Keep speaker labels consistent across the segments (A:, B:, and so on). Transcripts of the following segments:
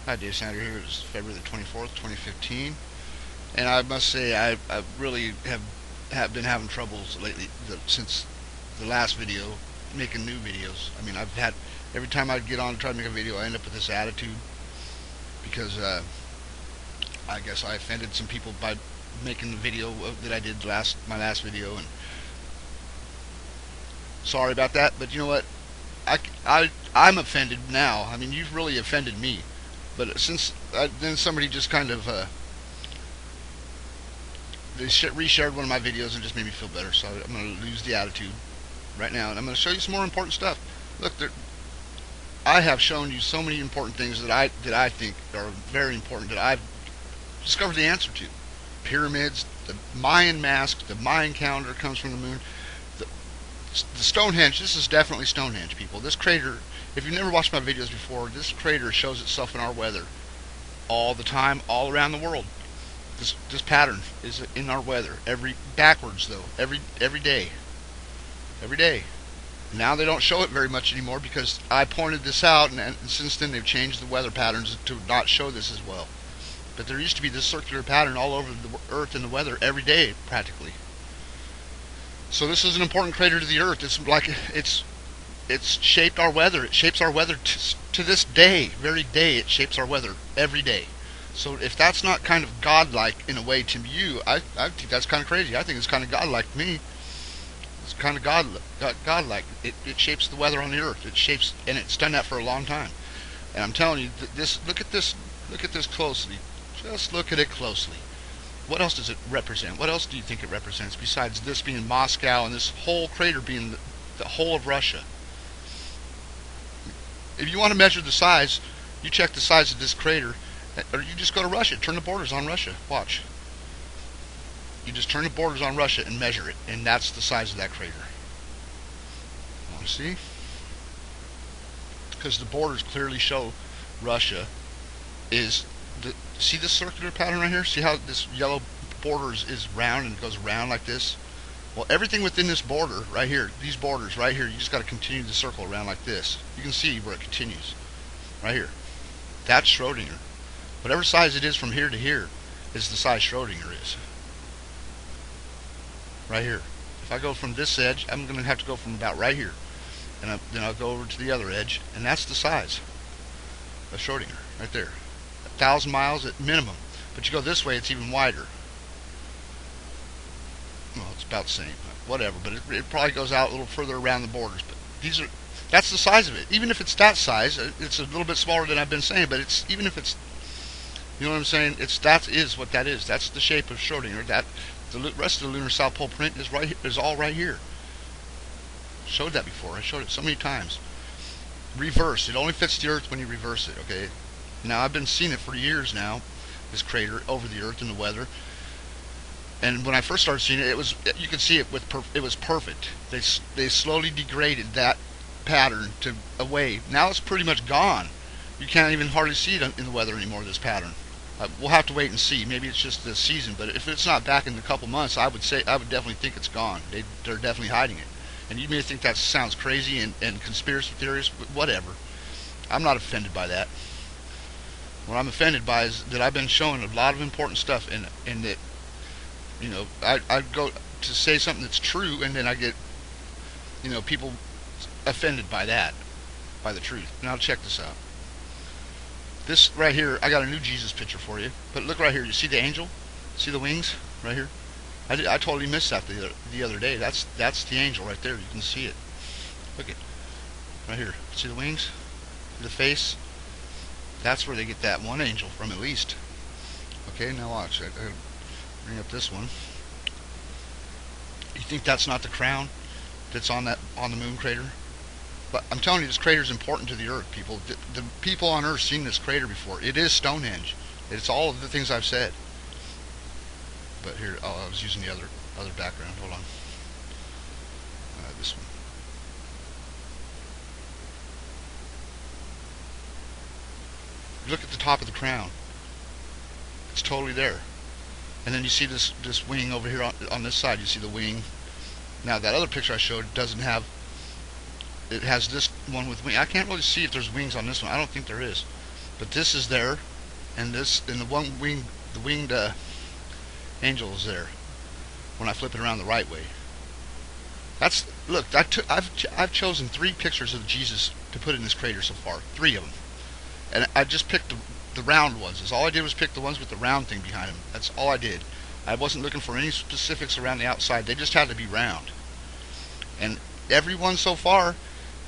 A: Hi, Dave Sander here. It's February the 24th, 2015. And I must say, I really have been having troubles lately since the last video, making new videos. I mean, I've had, every time I get on to try to make a video, I end up with this attitude because I guess I offended some people by making the video that I did my last video. And sorry about that, but you know what? I'm offended now. I mean, you've really offended me. But since then somebody just kind of they reshared one of my videos and just made me feel better. So I'm going to lose the attitude right now, and I'm going to show you some more important stuff. Look, I have shown you so many important things that I think are very important that I've discovered the answer to. Pyramids, the Mayan mask, the Mayan calendar comes from the moon. The, the Stonehenge. This is definitely Stonehenge, people. This crater. If you've never watched my videos before, this crater shows itself in our weather all the time, all around the world. This pattern is in our weather backwards though every day, every day. Now they don't show it very much anymore because I pointed this out, and since then they've changed the weather patterns to not show this as well. But there used to be this circular pattern all over the Earth and the weather every day practically. So this is an important crater to the Earth. It's shaped our weather. It shapes our weather to this day, very day. It shapes our weather every day. So if that's not kind of godlike in a way to you, I think that's kind of crazy. I think it's kind of godlike to me. It's kind of godlike. It shapes the weather on the earth. It shapes, and it's done that for a long time. And I'm telling you, look at this closely. Just look at it closely. What else does it represent? What else do you think it represents besides this being Moscow and this whole crater being the whole of Russia? If you want to measure the size, you check the size of this crater. Or you just go to Russia, turn the borders on Russia. Watch. You just turn the borders on Russia and measure it, and that's the size of that crater. Want to see? Because the borders clearly show Russia is see this circular pattern right here? See how this yellow border is round and it goes round like this? Well, everything within this border right here, these borders right here, you just got to continue the circle around like this. You can see where it continues. Right here. That's Schrodinger. Whatever size it is from here to here is the size Schrodinger is. Right here. If I go from this edge, I'm going to have to go from about right here. And then I'll go over to the other edge, and that's the size of Schrodinger, right there. 1,000 miles at minimum. But you go this way, it's even wider. Well, it's about the same. Whatever, but it probably goes out a little further around the borders. But that's the size of it. Even if it's that size, it's a little bit smaller than I've been saying, but even if it's, you know what I'm saying? That is what that is. That's the shape of Schrodinger. The rest of the lunar south pole print is all right here. Showed that before. I showed it so many times. Reverse. It only fits the Earth when you reverse it. Okay. Now I've been seeing it for years now. This crater over the Earth and the weather. And when I first started seeing it, you could see it it was perfect. They slowly degraded that pattern to away. Now it's pretty much gone. You can't even hardly see it in the weather anymore. This pattern. We'll have to wait and see. Maybe it's just this season, but if it's not back in a couple months, I would definitely think it's gone. They're definitely hiding it. And you may think that sounds crazy and conspiracy theories, but whatever. I'm not offended by that. What I'm offended by is that I've been showing a lot of important stuff, and that, you know, I go to say something that's true, and then I get, you know, people offended by that, by the truth. Now check this out. This right here, I got a new Jesus picture for you. But look right here. You see the angel? See the wings right here? I totally missed that the other day. That's the angel right there. You can see it. Look at right here. See the wings? See the face? That's where they get that one angel from, at least. Okay, now watch. I gotta bring up this one. You think that's not the crown that's on the moon crater? But I'm telling you, this crater is important to the Earth, people. The people on Earth seen this crater before. It is Stonehenge. It's all of the things I've said. But here, I was using the other background. Hold on. This one. Look at the top of the crown. It's totally there. And then you see this wing over here on this side. You see the wing. Now that other picture I showed doesn't have. It has this one with wings. I can't really see if there's wings on this one. I don't think there is. But this is there, and the winged angel is there when I flip it around the right way. That's look. I've chosen 3 pictures of Jesus to put in this crater so far, 3 of them, and I just picked the round ones. That's all I did was pick the ones with the round thing behind them. That's all I did. I wasn't looking for any specifics around the outside. They just had to be round. And every one so far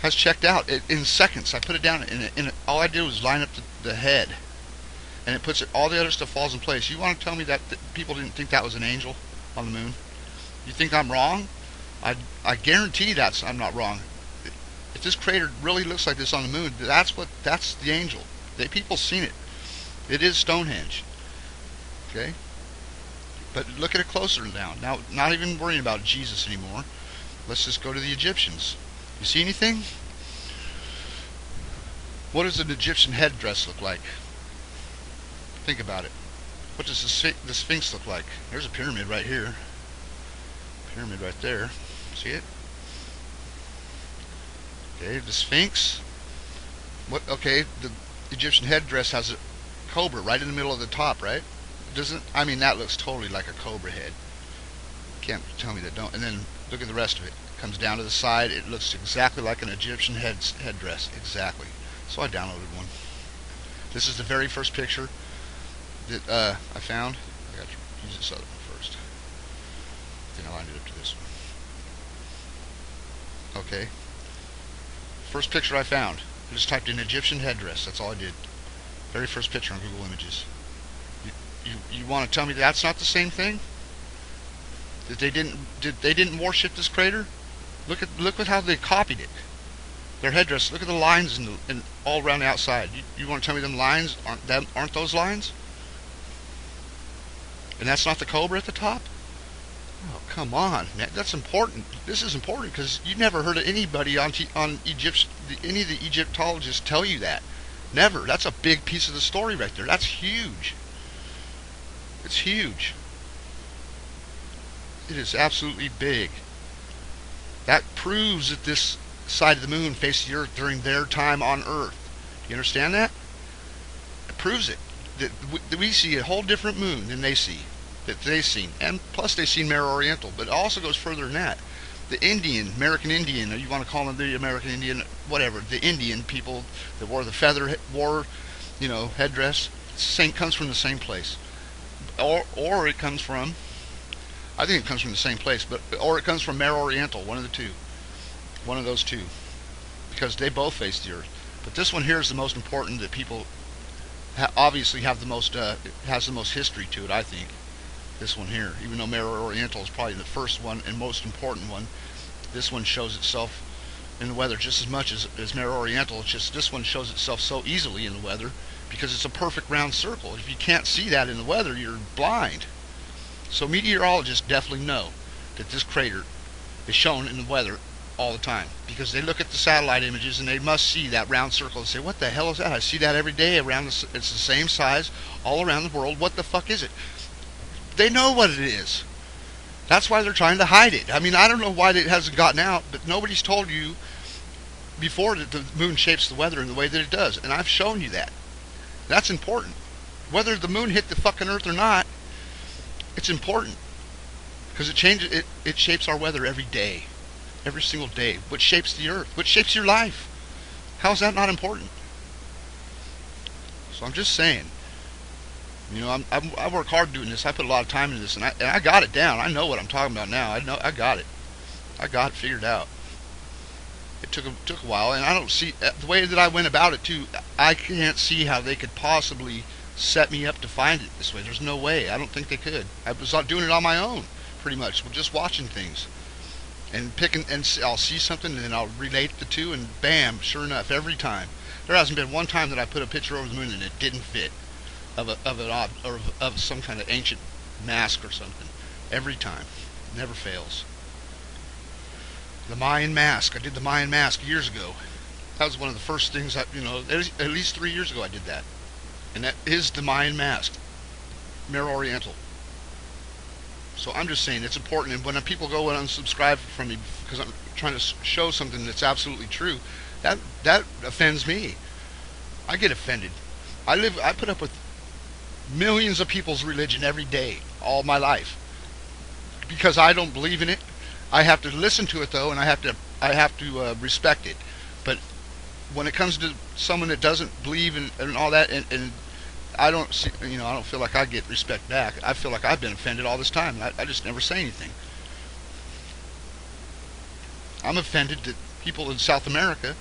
A: has checked out in seconds. I put it down, and all I did was line up the head, and it puts it. All the other stuff falls in place. You want to tell me that people didn't think that was an angel on the moon? You think I'm wrong? I guarantee I'm not wrong. If this crater really looks like this on the moon, that's the angel. People seen it. It is Stonehenge. Okay? But look at it closer now. Now, not even worrying about Jesus anymore. Let's just go to the Egyptians. You see anything? What does an Egyptian headdress look like? Think about it. What does the Sphinx look like? There's a pyramid right here. Pyramid right there. See it? Okay, the Sphinx. What? Okay, the Egyptian headdress has a cobra right in the middle of the top, right? Doesn't? I mean, that looks totally like a cobra head. Can't tell me that don't. And then look at the rest of it. Comes down to the side. It looks exactly like an Egyptian headdress. Exactly. So I downloaded one. This is the very first picture that I found. I got to use this other one first. Then I lined it up to this one. Okay. First picture I found. I just typed in Egyptian headdress. That's all I did. Very first picture on Google Images. You want to tell me that's not the same thing? That they didn't worship this crater? Look at how they copied it. Their headdress. Look at the lines and all around the outside. You want to tell me them lines aren't those lines? And that's not the cobra at the top? Oh, come on, man. That's important. This is important because you never heard of anybody on Egypt, any of the Egyptologists tell you that. Never. That's a big piece of the story right there. That's huge. It's huge. It is absolutely big. That proves that this side of the moon faced the Earth during their time on Earth. Do you understand that? It proves it. That we see a whole different moon than they see. That they've seen. And plus they've seen Mare Oriental. But it also goes further than that. The American Indian, or you want to call them the American Indian, whatever, the Indian people that wore the feather, headdress, comes from the same place. Or it comes from, I think it comes from the same place, or it comes from Mare Oriental, one of the two. One of those two. Because they both face the Earth. But this one here is the most important that people obviously have the most, has the most history to it, I think. This one here, even though Mare Oriental is probably the first one and most important one, this one shows itself in the weather just as much as Mare Oriental. It's just this one shows itself so easily in the weather because it's a perfect round circle. If you can't see that in the weather, you're blind. So meteorologists definitely know that this crater is shown in the weather all the time because they look at the satellite images and they must see that round circle and say, what the hell is that? I see that every day around it's the same size all around the world. What the fuck is it? They know what it is. That's why they're trying to hide it. I mean, I don't know why it hasn't gotten out, but nobody's told you before that the moon shapes the weather in the way that it does, and I've shown you that. That's important. Whether the moon hit the fucking Earth or not, it's important because it shapes our weather every day, every single day. What shapes the Earth? What shapes your life? How is that not important? So I'm just saying. I work hard doing this. I put a lot of time into this, and I got it down. I know what I'm talking about now. I got it. I got it figured out. It took a while, and I don't see the way that I went about it too. I can't see how they could possibly set me up to find it this way. There's no way. I don't think they could. I was doing it on my own, pretty much, just watching things and picking. And I'll see something, and then I'll relate the two, and bam, sure enough, every time. There hasn't been one time that I put a picture over the moon and it didn't fit. Of some kind of ancient mask or something. Every time. Never fails. The Mayan mask. I did the Mayan mask years ago. That was one of the first things at least 3 years ago I did that. And that is the Mayan mask. Mare Oriental. So I'm just saying it's important, and when people go and unsubscribe from me because I'm trying to show something that's absolutely true, that offends me. I get offended. I put up with millions of people's religion every day, all my life, because I don't believe in it. I have to listen to it though, and I have to respect it. But when it comes to someone that doesn't believe in all that, and I don't see, I don't feel like I get respect back. I feel like I've been offended all this time, and I just never say anything. I'm offended that people in South America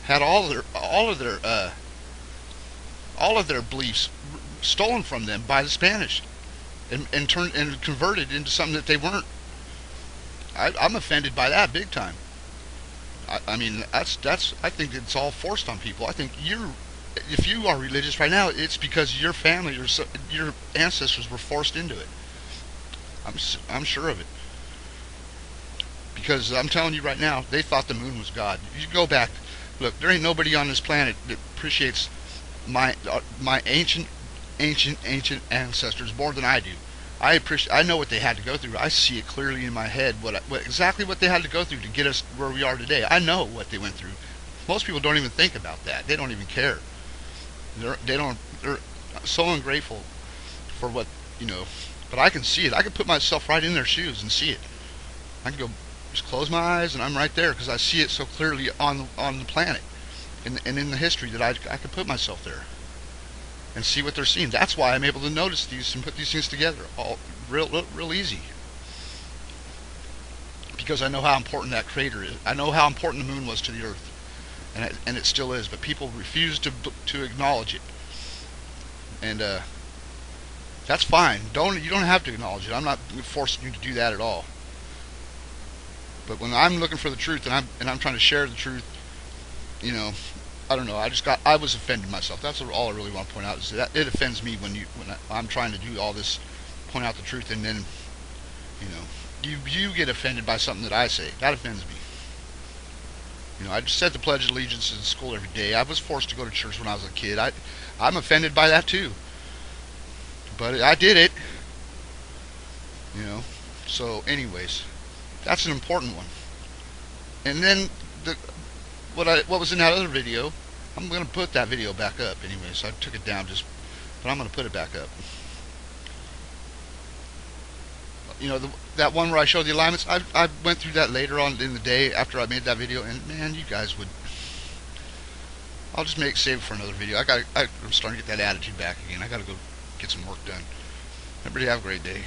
A: had all of their beliefs stolen from them by the Spanish, and turned and converted into something that they weren't. I'm offended by that big time. I mean, that's. I think it's all forced on people. I think if you are religious right now, it's because your family, your ancestors were forced into it. I'm sure of it. Because I'm telling you right now, they thought the moon was God. You go back, look, there ain't nobody on this planet that appreciates my ancient ancestors more than I do. I know what they had to go through. I see it clearly in my head exactly what they had to go through to get us where we are today. I know what they went through. Most people don't even think about that. They don't even care. They're so ungrateful for what But I can see it. I can put myself right in their shoes and see it. I can go just close my eyes and I'm right there because I see it so clearly on the planet and in the history that I could put myself there and see what they're seeing. That's why I'm able to notice these and put these things together all real easy, because I know how important that crater is. I know how important the moon was to the Earth, and it still is. But people refuse to acknowledge it, and that's fine. You don't have to acknowledge it. I'm not forcing you to do that at all. But when I'm looking for the truth and I'm trying to share the truth, I don't know. I was offended myself. That's all I really want to point out is that it offends me when I'm trying to do all this, point out the truth, and then you get offended by something that I say. That offends me. I just said the Pledge of Allegiance in school every day. I was forced to go to church when I was a kid. I'm offended by that too. But I did it. So anyways, that's an important one. And then what was in that other video, I'm going to put that video back up anyway. So I took it down but I'm going to put it back up. That one where I showed the alignments, I went through that later on in the day after I made that video, and man, you guys would. I'll just save it for another video. I'm starting to get that attitude back again. I got to go get some work done. Everybody have a great day.